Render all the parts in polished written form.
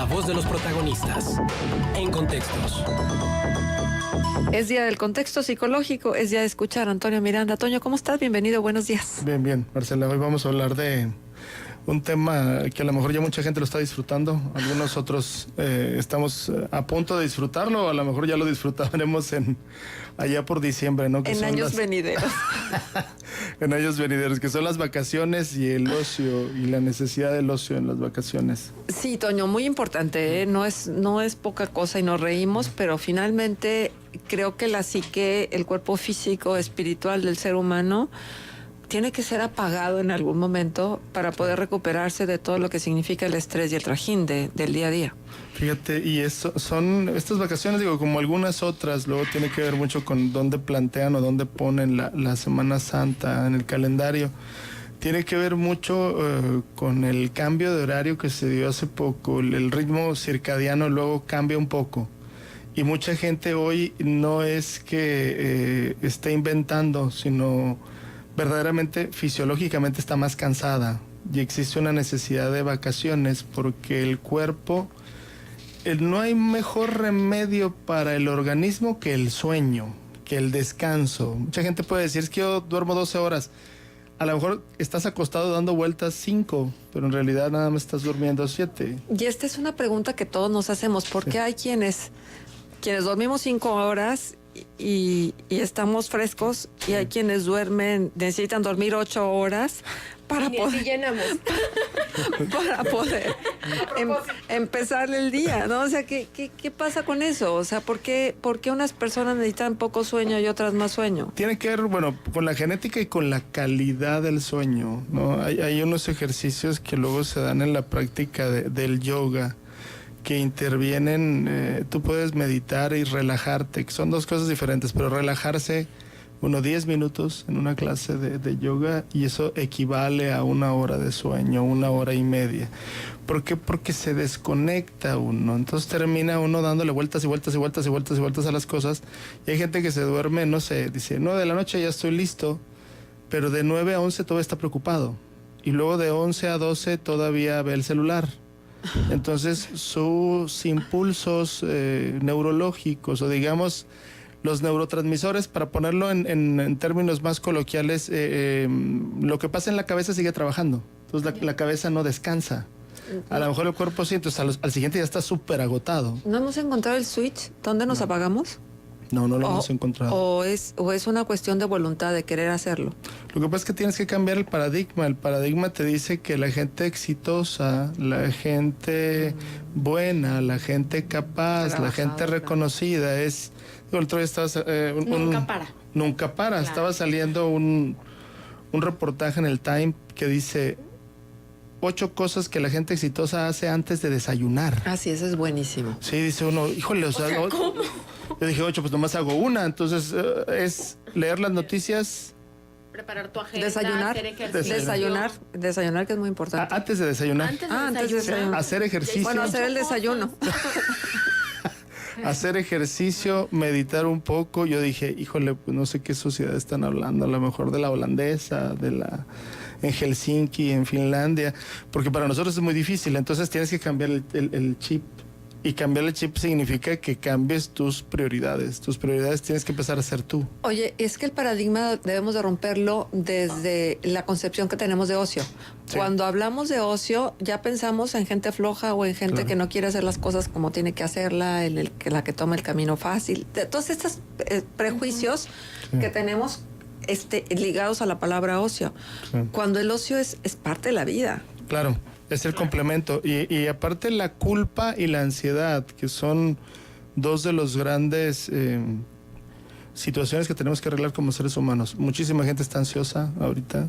voz de los protagonistas. En Contextos. Es día del contexto psicológico, es día de escuchar a Antonio Miranda. Toño, ¿cómo estás? Bienvenido, buenos días. Bien, Marcela, hoy vamos a hablar de un tema que a lo mejor ya mucha gente lo está disfrutando, algunos otros estamos a punto de disfrutarlo, a lo mejor ya lo disfrutaremos allá por diciembre, ¿no? Que en años venideros. En años venideros, que son las vacaciones y el ocio y la necesidad del ocio en las vacaciones. Sí, Toño, muy importante, ¿eh? No es poca cosa y nos reímos, pero finalmente creo que la psique, el cuerpo físico, espiritual del ser humano tiene que ser apagado en algún momento para poder recuperarse de todo lo que significa el estrés y el trajín del día a día. Fíjate, y son estas vacaciones, digo, como algunas otras, luego tiene que ver mucho con dónde plantean o dónde ponen la Semana Santa en el calendario. Tiene que ver mucho con el cambio de horario que se dio hace poco. El ritmo circadiano luego cambia un poco. Y mucha gente hoy no es que esté inventando, sino verdaderamente fisiológicamente está más cansada y existe una necesidad de vacaciones porque el cuerpo, no hay mejor remedio para el organismo que el sueño, que el descanso. Mucha gente puede decir, es que yo duermo 12 horas. A lo mejor estás acostado dando vueltas 5, pero en realidad nada más estás durmiendo 7. Y esta es una pregunta que todos nos hacemos, porque sí. Hay quienes dormimos 5 horas y estamos frescos, y hay quienes necesitan dormir 8 horas para poder empezar el día, ¿no? O sea, ¿qué pasa con eso? O sea, ¿por qué unas personas necesitan poco sueño y otras más sueño? Tiene que ver, bueno, con la genética y con la calidad del sueño, ¿no? Hay unos ejercicios que luego se dan en la práctica del yoga, que intervienen, tú puedes meditar y relajarte, que son dos cosas diferentes, pero relajarse 10 minutos en una clase de yoga, y eso equivale a 1 hora de sueño, 1 hora y media. ¿Por qué? Porque se desconecta uno, entonces termina uno dándole vueltas y vueltas y vueltas y vueltas y vueltas a las cosas, y hay gente que se duerme, no sé, dice 9 de la noche ya estoy listo, pero de 9 a 11 todavía está preocupado, y luego de 11 a 12 todavía ve el celular. Entonces sus impulsos neurológicos, o digamos los neurotransmisores, para ponerlo en términos más coloquiales, lo que pasa en la cabeza sigue trabajando, entonces la cabeza no descansa. A lo mejor el cuerpo sí, entonces al siguiente ya está súper agotado. ¿No hemos encontrado el switch? ¿Dónde nos apagamos? No lo hemos encontrado. O es una cuestión de voluntad, de querer hacerlo. Lo que pasa es que tienes que cambiar el paradigma. El paradigma te dice que la gente exitosa, la gente buena, la gente capaz, la gente reconocida es... El otro día estabas... Nunca para. Claro. Estaba saliendo un reportaje en el Time que dice 8 cosas que la gente exitosa hace antes de desayunar. Ah, sí, eso es buenísimo. Sí, dice uno, híjole, o sea, ¿cómo? Yo dije 8, pues nomás hago una. Entonces es leer las noticias, preparar tu agenda, desayunar, que es muy importante. Antes de desayunar. Antes de desayunar. Hacer ejercicio. Bueno, hacer el desayuno. Hacer ejercicio, meditar un poco. Yo dije, híjole, pues no sé qué sociedad están hablando, a lo mejor de la holandesa, en Helsinki, en Finlandia, porque para nosotros es muy difícil. Entonces tienes que cambiar el chip. Y cambiar el chip significa que cambies tus prioridades. Tus prioridades tienes que empezar a ser tú. Oye, es que el paradigma debemos de romperlo desde la concepción que tenemos de ocio. Sí. Cuando hablamos de ocio, ya pensamos en gente floja o en gente que no quiere hacer las cosas como tiene que hacerla, la que toma el camino fácil. De todos estos prejuicios que tenemos ligados a la palabra ocio. Sí. Cuando el ocio es parte de la vida. Claro. Es el complemento. Y aparte la culpa y la ansiedad, que son dos de los grandes situaciones que tenemos que arreglar como seres humanos. Muchísima gente está ansiosa ahorita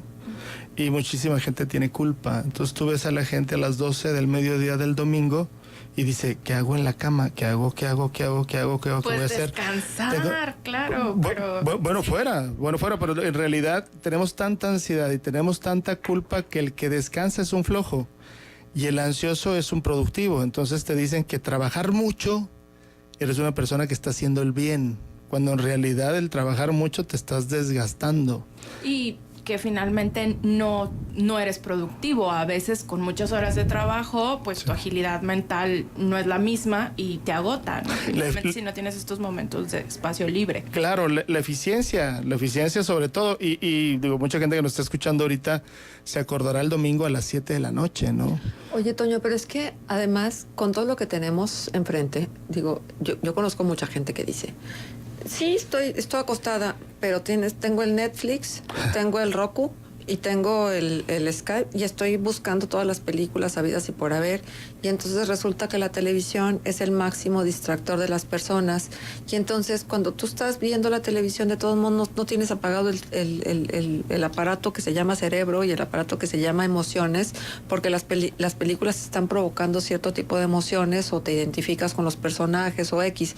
y muchísima gente tiene culpa. Entonces tú ves a la gente a las 12 del mediodía del domingo y dice, ¿qué hago en la cama? ¿Qué hago? ¿Qué voy a hacer? Descansar, claro. Pero bueno, fuera, pero en realidad tenemos tanta ansiedad y tenemos tanta culpa que el que descansa es un flojo. Y el ansioso es un productivo. Entonces te dicen que trabajar mucho, eres una persona que está haciendo el bien, cuando en realidad el trabajar mucho te estás desgastando. Y que finalmente no eres productivo. A veces con muchas horas de trabajo, pues tu agilidad mental no es la misma y te agota, ¿no? Finalmente si no tienes estos momentos de espacio libre. Claro, la eficiencia sobre todo, y digo, mucha gente que nos está escuchando ahorita se acordará el domingo a las 7 de la noche, ¿no? Oye, Toño, pero es que además, con todo lo que tenemos enfrente, digo, yo conozco mucha gente que dice, sí, estoy acostada, pero tengo el Netflix, tengo el Roku y tengo el Skype y estoy buscando todas las películas habidas y por haber, y entonces resulta que la televisión es el máximo distractor de las personas, y entonces cuando tú estás viendo la televisión, de todos modos no tienes apagado el aparato que se llama cerebro y el aparato que se llama emociones, porque las películas están provocando cierto tipo de emociones, o te identificas con los personajes o X.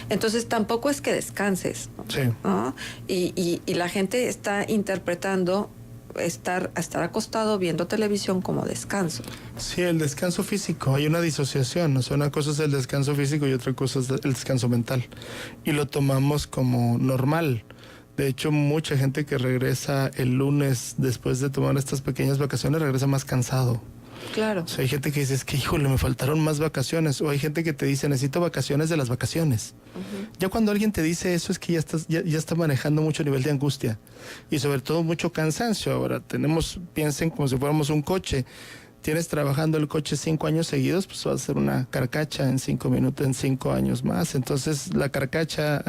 Entonces tampoco es que descanses, Sí. ¿no? Y la gente está interpretando estar acostado viendo televisión como descanso. Sí, el descanso físico, hay una disociación, o sea, una cosa es el descanso físico y otra cosa es el descanso mental, y lo tomamos como normal. De hecho, mucha gente que regresa el lunes después de tomar estas pequeñas vacaciones regresa más cansado. Claro. O sea, hay gente que dice, es que híjole, me faltaron más vacaciones. O hay gente que te dice, necesito vacaciones de las vacaciones. Ya cuando alguien te dice eso es que ya está manejando mucho nivel de angustia. Y sobre todo mucho cansancio. Ahora, piensen como si fuéramos un coche. Tienes trabajando el coche 5 años seguidos, pues va a ser una carcacha en 5 minutos, en 5 años más. Entonces, la carcacha,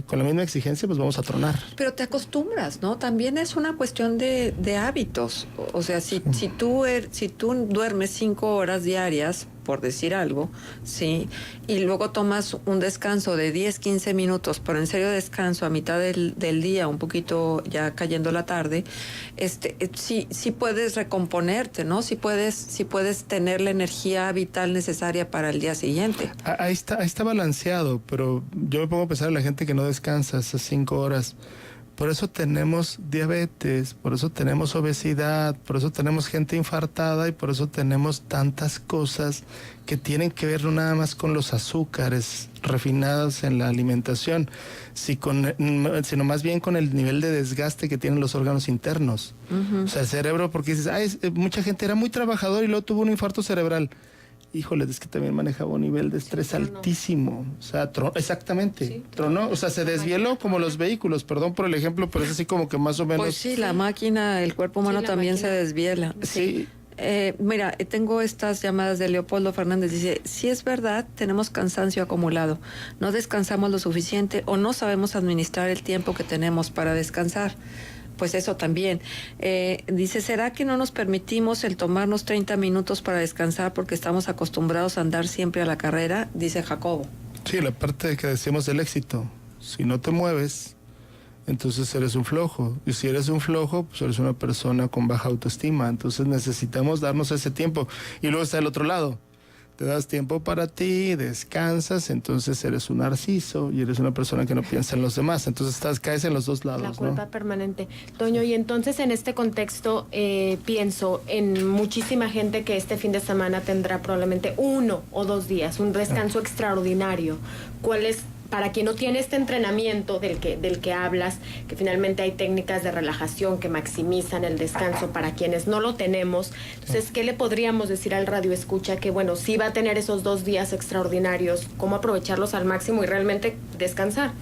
con la misma exigencia, pues vamos a tronar. Pero te acostumbras, ¿no? También es una cuestión de hábitos. O sea, si tú duermes 5 horas diarias, por decir algo, ¿sí? Y luego tomas un descanso de 10, 15 minutos, pero en serio descanso a mitad del día, un poquito ya cayendo la tarde, sí puedes recomponerte, ¿no? Sí puedes tener la energía vital necesaria para el día siguiente. Ahí está balanceado, pero yo me pongo a pensar en la gente que no descansa esas 5 horas. Por eso tenemos diabetes, por eso tenemos obesidad, por eso tenemos gente infartada y por eso tenemos tantas cosas que tienen que ver no nada más con los azúcares refinados en la alimentación, sino más bien con el nivel de desgaste que tienen los órganos internos. O sea, el cerebro, porque dices, mucha gente era muy trabajador y luego tuvo un infarto cerebral. Híjole, es que también manejaba un nivel de estrés altísimo. O sea, exactamente. Sí, tronó. O sea, se desvieló como los vehículos. Perdón por el ejemplo, pero es así como que más o menos. Pues sí, la máquina, el cuerpo humano también se desviela. Sí. Mira, tengo estas llamadas de Leopoldo Fernández. Dice, si es verdad, tenemos cansancio acumulado. No descansamos lo suficiente o no sabemos administrar el tiempo que tenemos para descansar. Pues eso también. Dice, ¿será que no nos permitimos el tomarnos 30 minutos para descansar porque estamos acostumbrados a andar siempre a la carrera? Dice Jacobo. Sí, la parte de que decimos del éxito. Si no te mueves, entonces eres un flojo. Y si eres un flojo, pues eres una persona con baja autoestima. Entonces necesitamos darnos ese tiempo. Y luego está el otro lado. Te das tiempo para ti, descansas, entonces eres un narciso y eres una persona que no piensa en los demás. Entonces caes en los dos lados, la culpa, ¿no? Permanente. Toño, y entonces en este contexto pienso en muchísima gente que este fin de semana tendrá probablemente 1 o 2 días, un descanso extraordinario. ¿Cuál es? Para quien no tiene este entrenamiento del que hablas, que finalmente hay técnicas de relajación que maximizan el descanso para quienes no lo tenemos, entonces, ¿qué le podríamos decir al radioescucha? Que bueno, sí va a tener esos 2 días extraordinarios, cómo aprovecharlos al máximo y realmente descansar.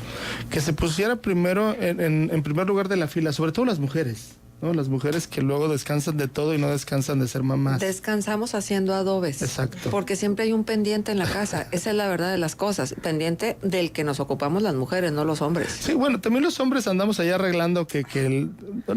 Que se pusiera primero en primer lugar de la fila, sobre todo las mujeres, ¿no? Las mujeres que luego descansan de todo y no descansan de ser mamás. Descansamos haciendo adobes. Exacto. Porque siempre hay un pendiente en la casa. Esa es la verdad de las cosas. Pendiente del que nos ocupamos las mujeres, no los hombres. Sí, bueno, también los hombres andamos allá arreglando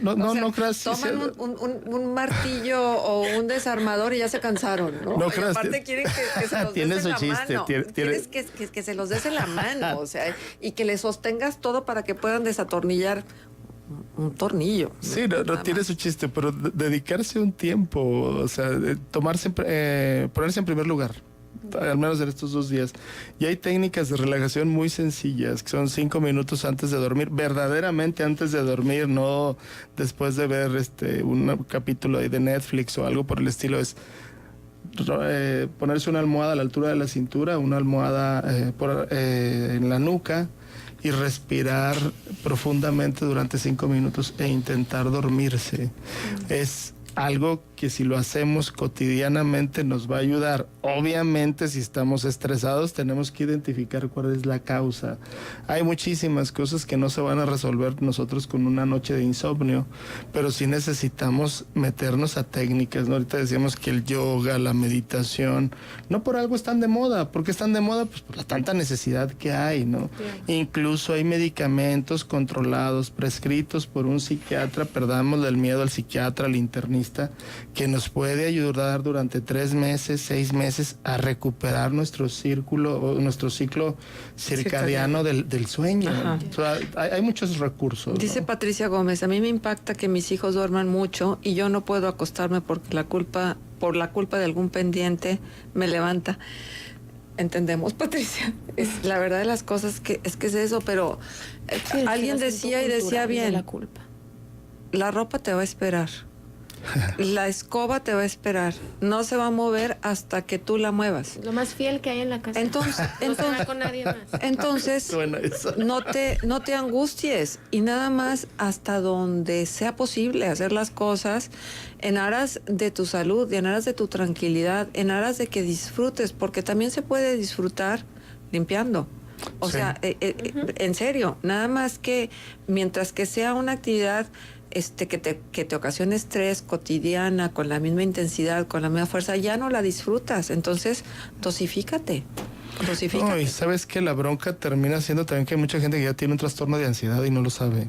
no creas. Toman un martillo o un desarmador y ya se cansaron, ¿no? No y creas. aparte quieren que se los des Tiene en su la chiste. mano. Quieres que se los des en la mano, o sea, y que les sostengas todo para que puedan desatornillar un tornillo. Sí, no tiene su chiste, pero dedicarse un tiempo, o sea, ponerse en primer lugar, al menos en estos 2 días. Y hay técnicas de relajación muy sencillas, que son 5 minutos antes de dormir, verdaderamente antes de dormir, no después de ver un capítulo de Netflix o algo por el estilo. Es ponerse una almohada a la altura de la cintura, una almohada en la nuca, y respirar profundamente durante 5 minutos e intentar dormirse. Es algo que si lo hacemos cotidianamente nos va a ayudar. Obviamente, si estamos estresados, tenemos que identificar cuál es la causa. Hay muchísimas cosas que no se van a resolver nosotros con una noche de insomnio, pero sí necesitamos meternos a técnicas, ¿no? Ahorita decíamos que el yoga, la meditación, no por algo están de moda. ¿Por qué están de moda? Pues por la tanta necesidad que hay, ¿no? Sí. Incluso hay medicamentos controlados, prescritos por un psiquiatra, perdamos el miedo al psiquiatra, al internista, que nos puede ayudar durante 3 meses, 6 meses a recuperar nuestro ciclo circadiano del sueño. O sea, hay muchos recursos. Dice, ¿no? Patricia Gómez, a mí me impacta que mis hijos duerman mucho y yo no puedo acostarme porque por la culpa de algún pendiente me levanta. Entendemos, Patricia. Es la verdad de las cosas que es eso, pero sí, alguien decía y decía bien, la culpa. La ropa te va a esperar. La escoba te va a esperar. No se va a mover hasta que tú la muevas. Lo más fiel que hay en la casa. Entonces no se va con nadie más. Entonces, no te angusties y nada más hasta donde sea posible hacer las cosas en aras de tu salud, en aras de tu tranquilidad, en aras de que disfrutes, porque también se puede disfrutar limpiando. O sea, en serio, nada más que mientras que sea una actividad que te ocasione estrés cotidiana, con la misma intensidad, con la misma fuerza, ya no la disfrutas. Entonces, dosifícate. No, y sabes que la bronca termina siendo también que hay mucha gente que ya tiene un trastorno de ansiedad y no lo sabe.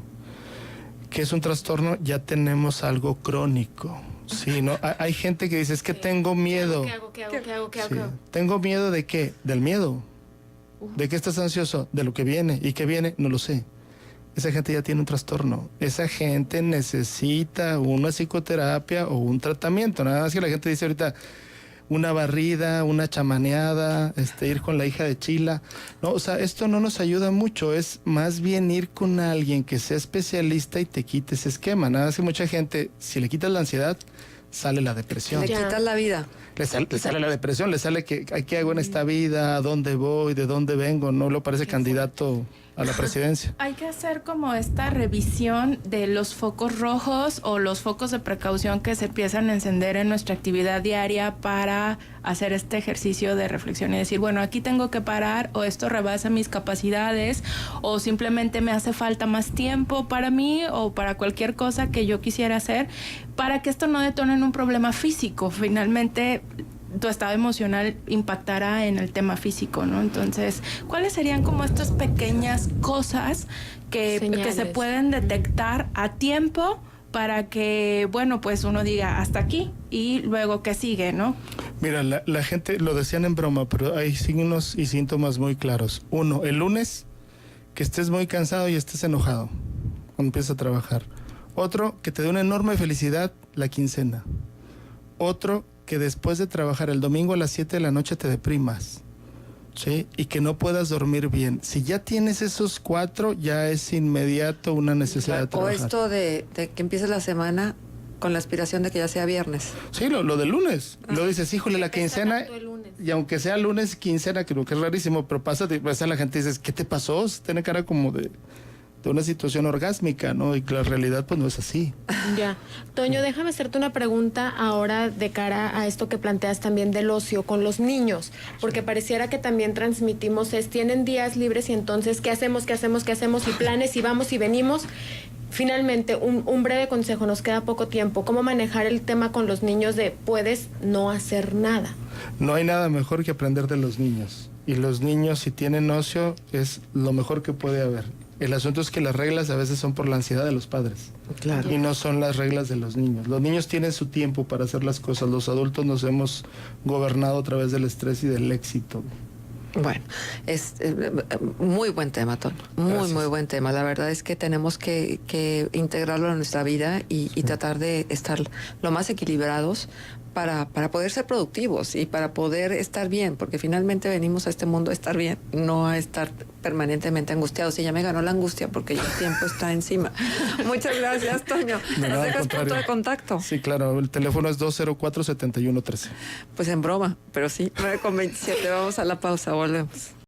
¿Qué es un trastorno? Ya tenemos algo crónico. Sí, ¿no? Hay gente que dice, es que tengo miedo. ¿Qué hago? ¿Tengo miedo de qué? Del miedo. ¿De qué estás ansioso? De lo que viene. ¿Y qué viene? No lo sé. Esa gente ya tiene un trastorno. Esa gente necesita una psicoterapia o un tratamiento. Nada más que la gente dice ahorita una barrida, una chamaneada, ir con la hija de Chila. No, o sea, esto no nos ayuda mucho. Es más bien ir con alguien que sea especialista y te quite ese esquema. Nada más que mucha gente, si le quitas la ansiedad, sale la depresión. Le quitas la vida. Le sale la depresión, le sale que ¿qué hago en esta vida? ¿A dónde voy? ¿De dónde vengo? No lo parece candidato a la presidencia. Hay que hacer como esta revisión de los focos rojos o los focos de precaución que se empiezan a encender en nuestra actividad diaria para hacer este ejercicio de reflexión y decir, bueno, aquí tengo que parar, o esto rebasa mis capacidades, o simplemente me hace falta más tiempo para mí o para cualquier cosa que yo quisiera hacer, para que esto no detone en un problema físico. Finalmente, tu estado emocional impactará en el tema físico, ¿no? Entonces, ¿cuáles serían como estas pequeñas cosas que se pueden detectar a tiempo para que, bueno, pues uno diga hasta aquí y luego que sigue, ¿no? Mira, la gente, lo decían en broma, pero hay signos y síntomas muy claros. 1, el lunes, que estés muy cansado y estés enojado cuando empiezas a trabajar. Otro, que te dé una enorme felicidad la quincena. Otro, que después de trabajar el domingo a las 7 de la noche te deprimas, ¿sí? Y que no puedas dormir bien. Si ya tienes esos 4, ya es inmediato una necesidad de trabajar. O esto de que empiece la semana con la aspiración de que ya sea viernes. Sí, lo del lunes. Lo dices, híjole, la quincena, y aunque sea lunes, quincena, creo que es rarísimo, pero pasa a la gente y dices, ¿qué te pasó? Tiene cara como de una situación orgásmica, ¿no? Y la realidad pues no es así. Ya. Toño, déjame hacerte una pregunta ahora de cara a esto que planteas también del ocio con los niños, porque pareciera que también transmitimos tienen días libres y entonces ¿qué hacemos? Y planes y vamos y venimos. Finalmente, un breve consejo, nos queda poco tiempo. ¿Cómo manejar el tema con los niños de puedes no hacer nada? No hay nada mejor que aprender de los niños. Y los niños, si tienen ocio, es lo mejor que puede haber. El asunto es que las reglas a veces son por la ansiedad de los padres. Claro. Y no son las reglas de los niños. Los niños tienen su tiempo para hacer las cosas. Los adultos nos hemos gobernado a través del estrés y del éxito. Bueno, es muy buen tema, Toño. Muy buen tema. La verdad es que tenemos que integrarlo en nuestra vida y tratar de estar lo más equilibrados para poder ser productivos y para poder estar bien, porque finalmente venimos a este mundo a estar bien, no a estar permanentemente angustiados. Y ya me ganó la angustia porque ya el tiempo está encima. Muchas gracias, Toño. ¿Nos dejas punto de contacto? Sí, claro. El teléfono es 204-7113. Pues en broma, pero sí, 9:27. Vamos a la pausa, volvemos.